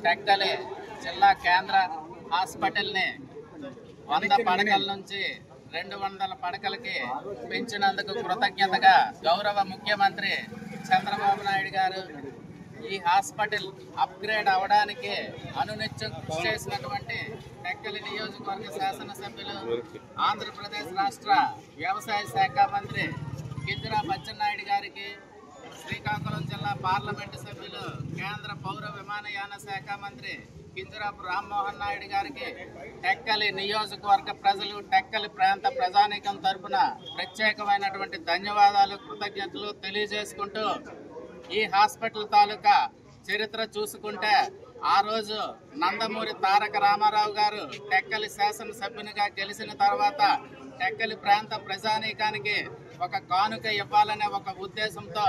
టెక్కలి జిల్లా కేంద్ర హాస్పిటల్ని 100 పడకల నుంచి 200 పడకలకి పెంచినందుకు కృతజ్ఞతగా గౌరవ ముఖ్యమంత్రి చంద్రబాబు నాయుడు గారు ఈ హాస్పిటల్ అప్గ్రేడ్ అవడానికి అనునిత్యం కృషి చేసినటువంటి టెక్కలి నియోజకవర్గ శాసనసభ్యులు, ఆంధ్రప్రదేశ్ రాష్ట్ర వ్యవసాయ శాఖ మంత్రి కింజరాపు అచ్చెన్నాయుడు గారికి, శ్రీకాకుళం జిల్లా పార్లమెంటు సభ్యులు, కేంద్ర పౌర విమానయాన శాఖ మంత్రి కింజరాపు రామ్మోహన్ నాయుడు గారికి, టెక్కలి నియోజకవర్గ ప్రజలు, టెక్కలి ప్రాంత ప్రజానీకం తరపున ప్రత్యేకమైనటువంటి ధన్యవాదాలు, కృతజ్ఞతలు తెలియజేసుకుంటూ, ఈ హాస్పిటల్ తాలూకా చరిత్ర చూసుకుంటే ఆ రోజు నందమూరి తారక రామారావు గారు టెక్కలి శాసనసభ్యునిగా గెలిచిన తర్వాత టెక్కలి ప్రాంత ప్రజానీకానికి ఒక కానుక ఇవ్వాలనే ఒక ఉద్దేశంతో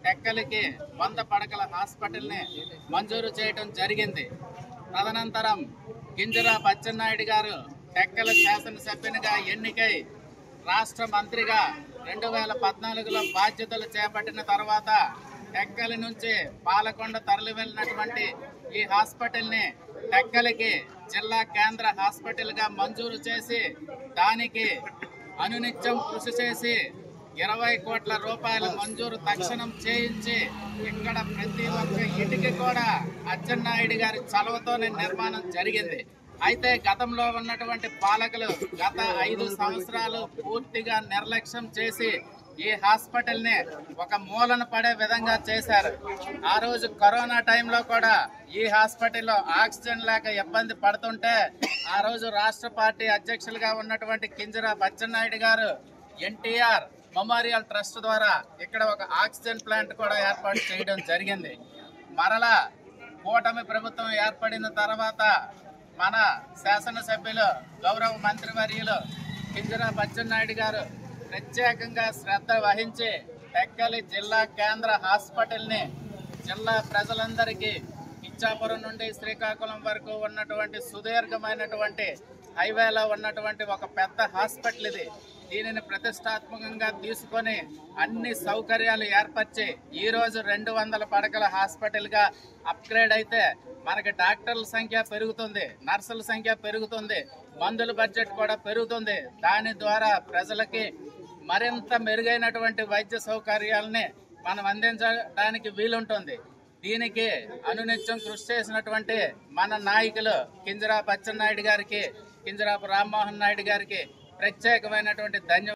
టెక్కలికి 100 పడకల హాస్పిటల్ని మంజూరు చేయడం జరిగింది. తదనంతరం కింజరాపు అచ్చెన్నాయుడు గారు టెక్కలి శాసనసభ్యునిగా ఎన్నికై రాష్ట్ర మంత్రిగా 2014లో బాధ్యతలు చేపట్టిన తర్వాత టెక్కలి నుంచి పాలకొండ తరలి వెళ్ళినటువంటి ఈ హాస్పిటల్ని టెక్కలికి జిల్లా కేంద్ర హాస్పిటల్గా మంజూరు చేసి దానికి అనునిత్యం కృషి చేసి 20 కోట్ల రూపాయల మంజూరు తక్షణం చేయించి ఇక్కడ ప్రతి ఒక్క ఇంటికి కూడా అచ్చెన్నాయుడు గారి చలవతోనే నిర్మాణం జరిగింది. అయితే గతంలో ఉన్నటువంటి పాలకులు గత 5 సంవత్సరాలు పూర్తిగా నిర్లక్ష్యం చేసి ఈ హాస్పిటల్ని ఒక మూలన పడే విధంగా చేశారు. ఆ రోజు కరోనా టైంలో కూడా ఈ హాస్పిటల్లో ఆక్సిజన్ లేక ఇబ్బంది పడుతుంటే ఆ రోజు రాష్ట్ర పార్టీ అధ్యక్షులుగా ఉన్నటువంటి కింజరాపు అచ్చెన్నాయుడు గారు ఎన్టీఆర్ మెమోరియల్ ట్రస్ట్ ద్వారా ఇక్కడ ఒక ఆక్సిజన్ ప్లాంట్ కూడా ఏర్పాటు చేయడం జరిగింది. మరలా కూటమి ప్రభుత్వం ఏర్పడిన తర్వాత మన శాసనసభ్యులు, గౌరవ మంత్రివర్యులు కింజరాపు అచ్చెన్నాయుడు గారు ప్రత్యేకంగా శ్రద్ధ వహించి టెక్కలి జిల్లా కేంద్ర హాస్పిటల్ని జిల్లా ప్రజలందరికీ ఇచ్చాపురం నుండి శ్రీకాకుళం వరకు ఉన్నటువంటి సుదీర్ఘమైనటువంటి హైవేలో ఉన్నటువంటి ఒక పెద్ద హాస్పిటల్ ఇది. దీనిని ప్రతిష్టాత్మకంగా తీసుకొని అన్ని సౌకర్యాలు ఏర్పరిచి ఈరోజు 200 పడకల హాస్పిటల్గా అప్గ్రేడ్ అయితే మనకి డాక్టర్ల సంఖ్య పెరుగుతుంది, నర్సుల సంఖ్య పెరుగుతుంది, మందుల బడ్జెట్ కూడా పెరుగుతుంది. దాని ద్వారా ప్రజలకి మరింత మెరుగైనటువంటి వైద్య సౌకర్యాలని మనం అందించడానికి వీలుంటుంది. దీనికి అనునిత్యం కృషి చేసినటువంటి మన నాయకులు కింజరాపు అచ్చెన్నాయుడు గారికి, కింజరాపు రామ్మోహన్ నాయుడు గారికి ప్రత్యేకమైనటువంటి ధన్యవాదాలు.